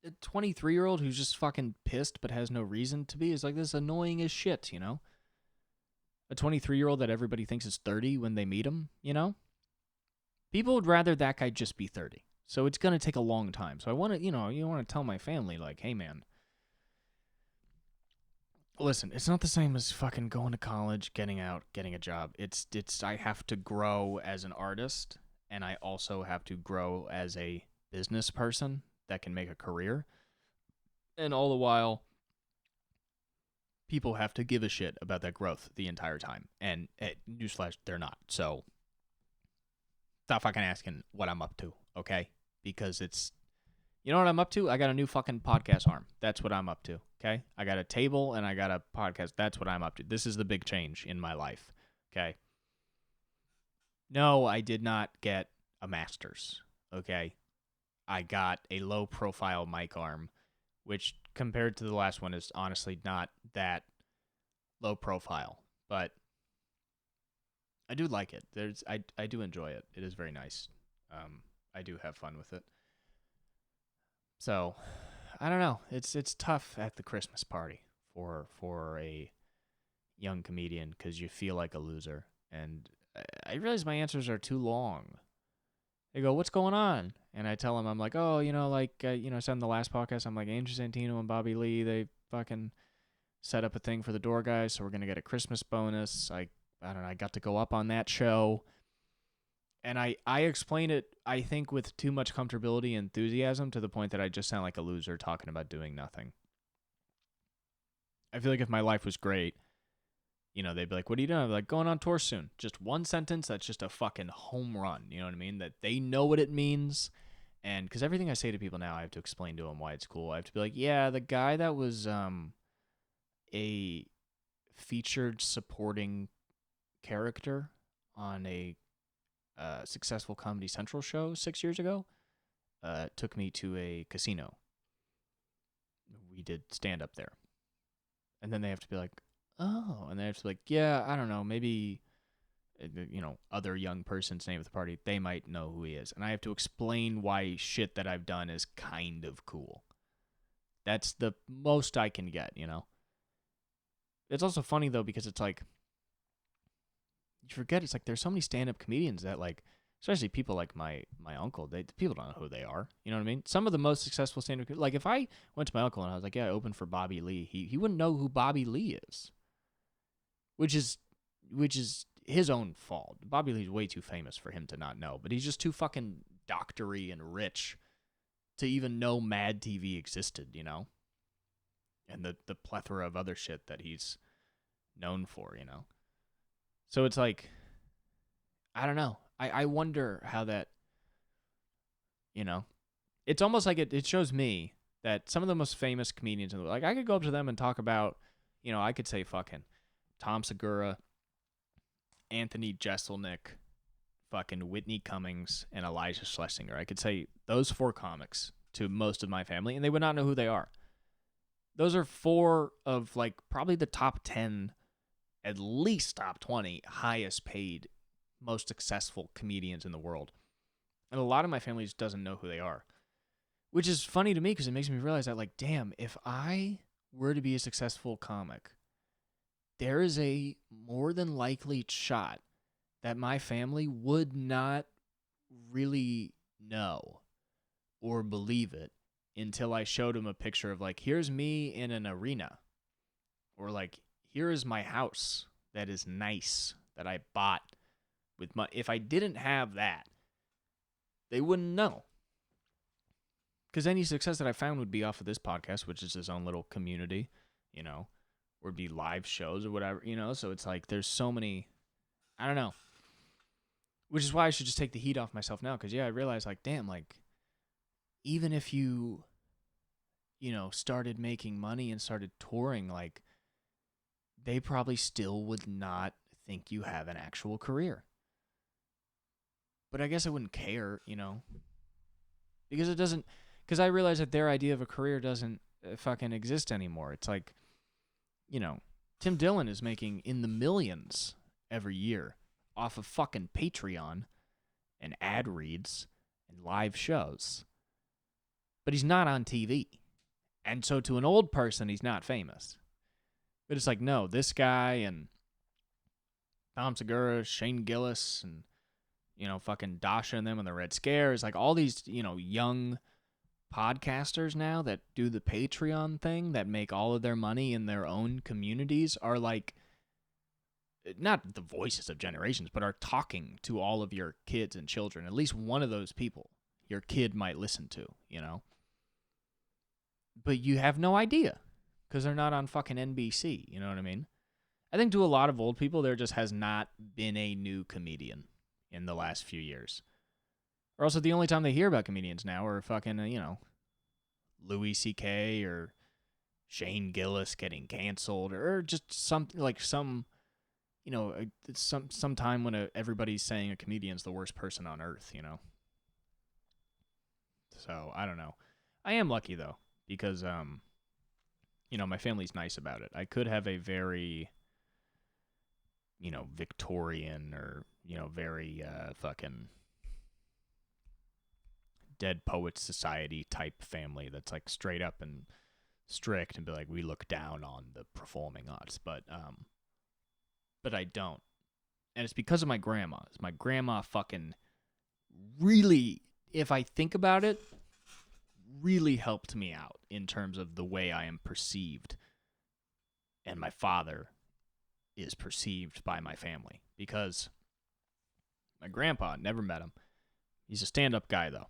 A 23-year-old who's just fucking pissed but has no reason to be is like this annoying as shit, you know? A 23-year-old that everybody thinks is 30 when they meet him, you know? People would rather that guy just be 30. So it's going to take a long time. So I want to, you want to tell my family, like, hey, man, listen, it's not the same as fucking going to college, getting out, getting a job. It's I have to grow as an artist, and I also have to grow as a business person that can make a career. And all the while, people have to give a shit about that growth the entire time. And newsflash, they're not. So stop fucking asking what I'm up to, okay? Because it's, you know what I'm up to? I got a new fucking podcast arm. That's what I'm up to, okay? I got a table and I got a podcast. That's what I'm up to. This is the big change in my life, okay? No, I did not get a master's, okay? I got a low-profile mic arm, which compared to the last one is honestly not that low profile, but I do like it. I do enjoy it. It is very nice. I do have fun with it. So, I don't know. It's tough at the Christmas party for a young comedian because you feel like a loser. And I realize my answers are too long. They go, "What's going on?" And I tell them, I'm like, "Oh, I said in the last podcast, I'm like, Andrew Santino and Bobby Lee, they fucking set up a thing for the door guys, so we're gonna get a Christmas bonus. I don't know. I got to go up on that show." And I explain it, I think, with too much comfortability and enthusiasm to the point that I just sound like a loser talking about doing nothing. I feel like if my life was great, they'd be like, "What are you doing?" I'd be like, "Going on tour soon." Just one sentence that's just a fucking home run. You know what I mean? That they know what it means. And because everything I say to people now, I have to explain to them why it's cool. I have to be like, yeah, the guy that was a featured supporting character on a successful Comedy Central show 6 years ago took me to a casino. We did stand up there. And then they have to be like, oh. And they have to be like, yeah, I don't know, maybe, other young person's name of the party, they might know who he is. And I have to explain why shit that I've done is kind of cool. That's the most I can get, It's also funny, though, because it's like, you forget, it's like there's so many stand-up comedians that, like, especially people like my uncle, people don't know who they are. You know what I mean? Some of the most successful stand-up, like if I went to my uncle and I was like, yeah, I opened for Bobby Lee, he wouldn't know who Bobby Lee is, which is his own fault. Bobby Lee's way too famous for him to not know, but he's just too fucking doctory and rich to even know Mad TV existed, and the plethora of other shit that he's known for, So it's like, I don't know. I wonder how that, it's almost like it shows me that some of the most famous comedians in the world, like I could go up to them and talk about, I could say fucking Tom Segura, Anthony Jeselnik, fucking Whitney Cummings, and Elijah Schlesinger. I could say those 4 comics to most of my family, and they would not know who they are. Those are 4 of, like, probably the top 10, at least top 20 highest paid, most successful comedians in the world. And a lot of my family just doesn't know who they are. Which is funny to me because it makes me realize that, like, damn, if I were to be a successful comic, there is a more than likely shot that my family would not really know or believe it until I showed them a picture of, like, here's me in an arena. Or, like, here is my house that is nice that I bought with money. If I didn't have that, they wouldn't know. Because any success that I found would be off of this podcast, which is its own little community, or it'd be live shows or whatever, So it's like there's so many, I don't know. Which is why I should just take the heat off myself now. Because, yeah, I realize, like, damn, like, even if you started making money and started touring, like, they probably still would not think you have an actual career. But I guess I wouldn't care, because it doesn't, because I realize that their idea of a career doesn't fucking exist anymore. It's like, Tim Dillon is making in the millions every year off of fucking Patreon and ad reads and live shows. But he's not on TV. And so to an old person, he's not famous. But it's like, no, this guy and Tom Segura, Shane Gillis, and, fucking Dasha and them and the Red Scares, like all these, young podcasters now that do the Patreon thing that make all of their money in their own communities are like, not the voices of generations, but are talking to all of your kids and children. At least one of those people your kid might listen to, But you have no idea because they're not on fucking NBC, you know what I mean? I think to a lot of old people, there just has not been a new comedian in the last few years. Or also the only time they hear about comedians now are fucking, Louis C.K. or Shane Gillis getting canceled or just something like some time when everybody's saying a comedian's the worst person on earth, So, I don't know. I am lucky, though, because, my family's nice about it. I could have a very, Victorian or, very fucking Dead Poets Society type family that's like straight up and strict and be like, we look down on the performing arts, but I don't. And it's because of my grandma. My grandma fucking really, if I think about it, really helped me out in terms of the way I am perceived and my father is perceived by my family. Because my grandpa, never met him. He's a stand-up guy, though.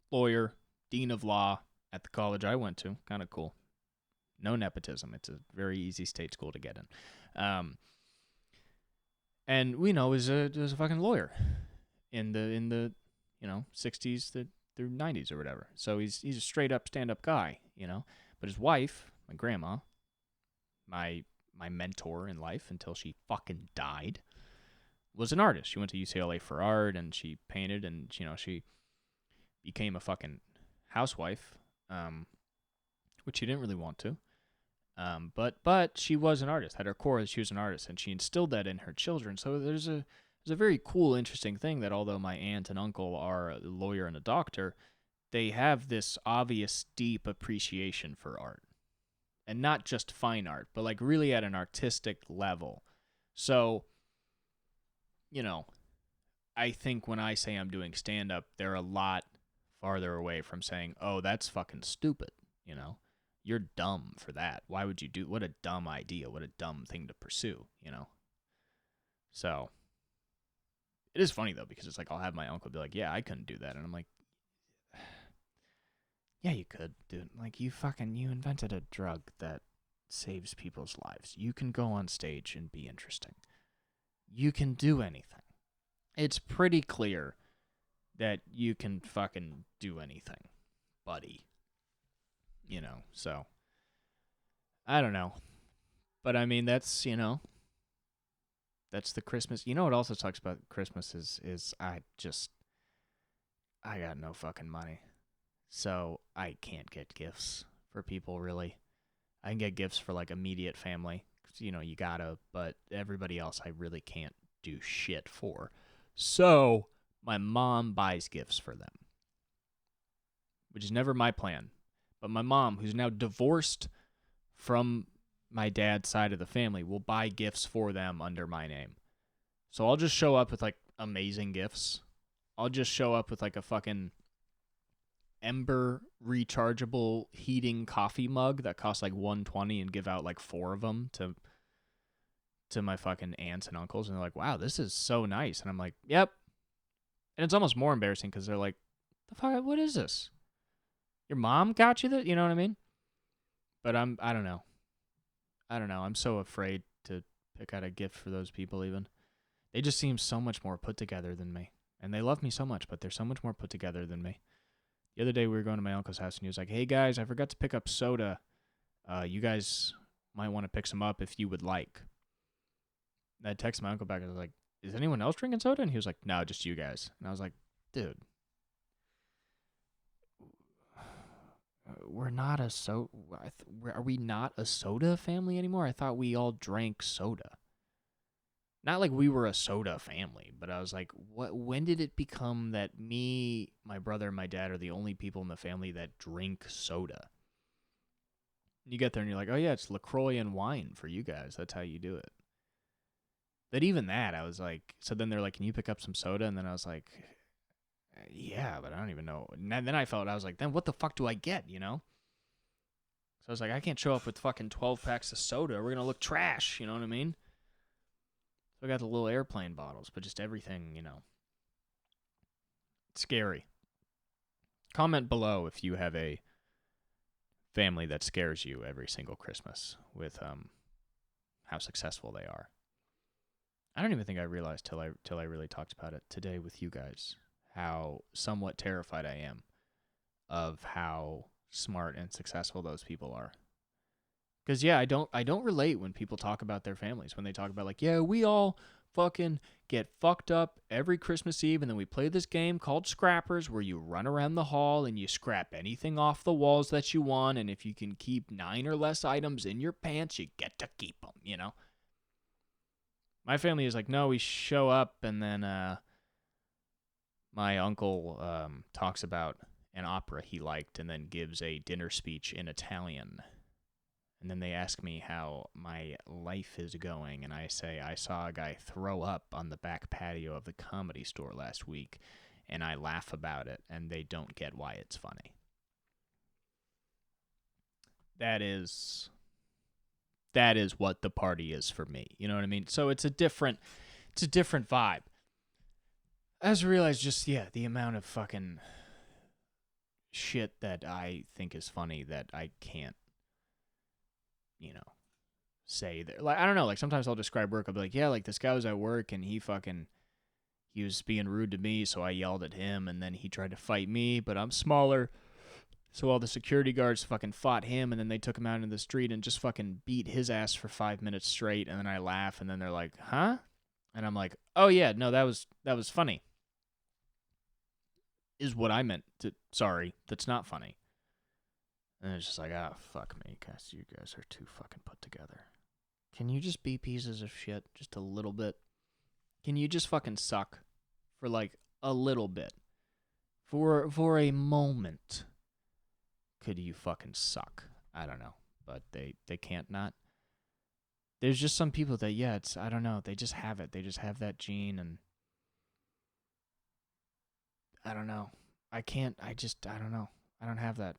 Lawyer, dean of law at the college I went to. Kind of cool. No nepotism. It's a very easy state school to get in. And we know was a fucking lawyer in the 60s through 90s or whatever. So he's a straight up stand up guy, But his wife, my grandma, my mentor in life until she fucking died, was an artist. She went to UCLA for art and she painted and she became a fucking housewife, which she didn't really want to. But she was an artist. At her core, she was an artist, and she instilled that in her children. So there's a very cool, interesting thing that although my aunt and uncle are a lawyer and a doctor, they have this obvious, deep appreciation for art. And not just fine art, but like really at an artistic level. So, I think when I say I'm doing stand-up, they're a lot farther away from saying, oh, that's fucking stupid, You're dumb for that. Why would you do? What a dumb idea. What a dumb thing to pursue, So, it is funny, though, because it's like I'll have my uncle be like, yeah, I couldn't do that. And I'm like, yeah, you could, dude. Like, you invented a drug that saves people's lives. You can go on stage and be interesting. You can do anything. It's pretty clear that you can fucking do anything, buddy. So, I don't know. But, I mean, that's, that's the Christmas. You know what also sucks about Christmas is I got no fucking money. So, I can't get gifts for people, really. I can get gifts for, like, immediate family. 'Cause, you gotta. But everybody else I really can't do shit for. So, my mom buys gifts for them. Which is never my plan. But my mom, who's now divorced from my dad's side of the family, will buy gifts for them under my name. So I'll just show up with, like, amazing gifts. I'll just show up with, like, a fucking Ember rechargeable heating coffee mug that costs, like, $120 and give out, like, 4 of them to my fucking aunts and uncles. And they're like, wow, this is so nice. And I'm like, yep. And it's almost more embarrassing because they're like, the fuck, what is this? Your mom got you that? You know what I mean? But I don't know. I'm so afraid to pick out a gift for those people even. They just seem so much more put together than me. And they love me so much, but they're so much more put together than me. The other day we were going to my uncle's house, and he was like, "Hey guys, I forgot to pick up soda. You guys might want to pick some up if you would like." And I texted my uncle back. I was like, "Is anyone else drinking soda?" And he was like, "No, just you guys." And I was like, "Dude, we're not a are we not a soda family anymore? I thought we all drank soda. Not like we were a soda family, but I was like, what? When did it become that me, my brother, and my dad are the only people in the family that drink soda?" You get there and you're like, "Oh yeah, it's LaCroix and wine for you guys. That's how you do it." But even that, I was like, so then they're like, "Can you pick up some soda?" And then I was like, "Yeah, but I don't even know." And then I was like, then what the fuck do I get, you know? So I was like, I can't show up with fucking 12 packs of soda. We're going to look trash, you know what I mean? So I got the little airplane bottles, but just everything, you know. It's scary. Comment below if you have a family that scares you every single Christmas with how successful they are. I don't even think I realized till I really talked about it today with you guys how somewhat terrified I am of how smart and successful those people are. Because yeah, I don't relate when people talk about their families. When they talk about like, yeah, we all fucking get fucked up every Christmas Eve, and then we play this game called Scrappers where you run around the hall and you scrap anything off the walls that you want, and if you can keep 9 or less items in your pants, you get to keep them, you know? My family is like, no, we show up, and then my uncle talks about an opera he liked and then gives a dinner speech in Italian. And then they ask me how my life is going, and I say I saw a guy throw up on the back patio of the Comedy Store last week, and I laugh about it, and they don't get why it's funny. That is what the party is for me. You know what I mean? So it's a different vibe. I just realized the amount of fucking shit that I think is funny that I can't, you know, say that. Like, I don't know, like sometimes I'll describe work, I'll be like, yeah, like this guy was at work and he was being rude to me, so I yelled at him, and then he tried to fight me, but I'm smaller. So all the security guards fucking fought him, and then they took him out into the street and just fucking beat his ass for 5 minutes straight, and then I laugh, and then they're like, huh? And I'm like, oh yeah, no, that was funny. Is what I meant to, sorry, that's not funny. And it's just like, ah, fuck me, guys, you guys are too fucking put together. Can you just be pieces of shit just a little bit? Can you just fucking suck for like a little bit? For a moment. Could you fucking suck? I don't know, but they can't not. There's just some people that, yeah, it's, I don't know, they just have it. They just have that gene, and I don't know. I don't know. I don't have that.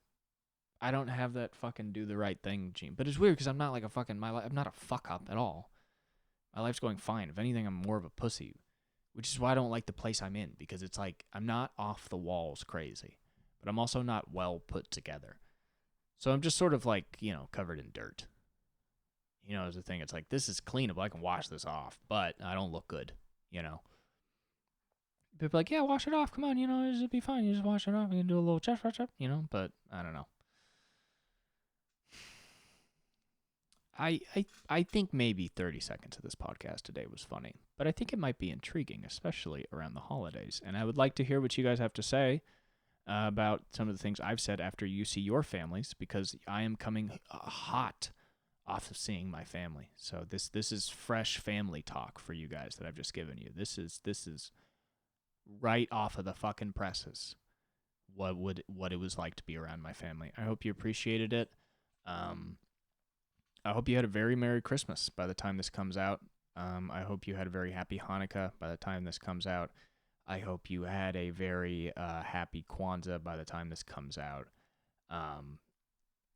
I don't have that fucking do the right thing gene. But it's weird because I'm not like a fucking, I'm not a fuck up at all. My life's going fine. If anything, I'm more of a pussy, which is why I don't like the place I'm in, because it's like I'm not off the walls crazy, but I'm also not well put together. So I'm just sort of like, you know, covered in dirt. You know, as the thing, it's like, this is cleanable. I can wash this off, but I don't look good, you know. People are like, yeah, wash it off. Come on, you know, it'll be fine. You just wash it off. You can do a little chest press up, you know, but I don't know. I think maybe 30 seconds of this podcast today was funny, but I think it might be intriguing, especially around the holidays. And I would like to hear what you guys have to say about some of the things I've said after you see your families, because I am coming hot off of seeing my family. So this is fresh family talk for you guys that I've just given you. This is right off of the fucking presses. What it was like to be around my family. I hope you appreciated it. I hope you had a very Merry Christmas by the time this comes out. I hope you had a very happy Hanukkah by the time this comes out. I hope you had a very happy Kwanzaa by the time this comes out.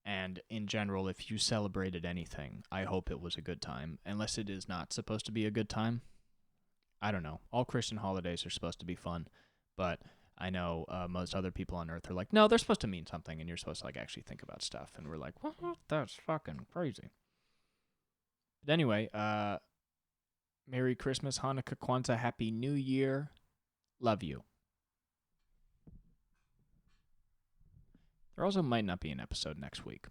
And in general, if you celebrated anything, I hope it was a good time. Unless it is not supposed to be a good time. I don't know. All Christian holidays are supposed to be fun. But I know most other people on Earth are like, no, they're supposed to mean something, and you're supposed to like actually think about stuff. And we're like, well, that's fucking crazy. But anyway, Merry Christmas, Hanukkah, Kwanzaa, Happy New Year. Love you. There also might not be an episode next week.